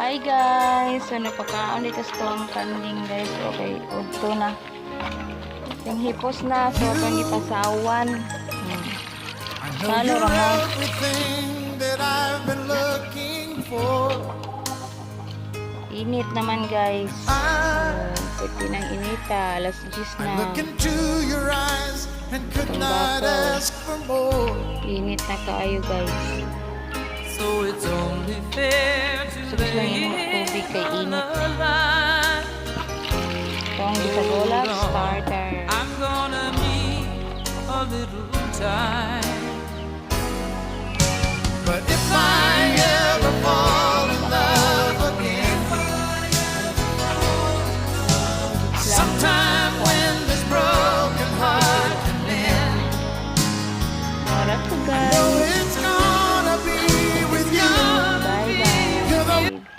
Hi guys! So napakaon dito sa tuwang kanding guys. Okay, udto na. Yung hipos na. So kang gipasawan. Salo ra mo. Init naman guys. Pwede nang inita. Alas 10 na. Itong bato. Init na kaayo guys. So it's only fair to lay tubig kay init. Ito ang Oh, gisagolag Lord, starter. I'm gonna need a little time.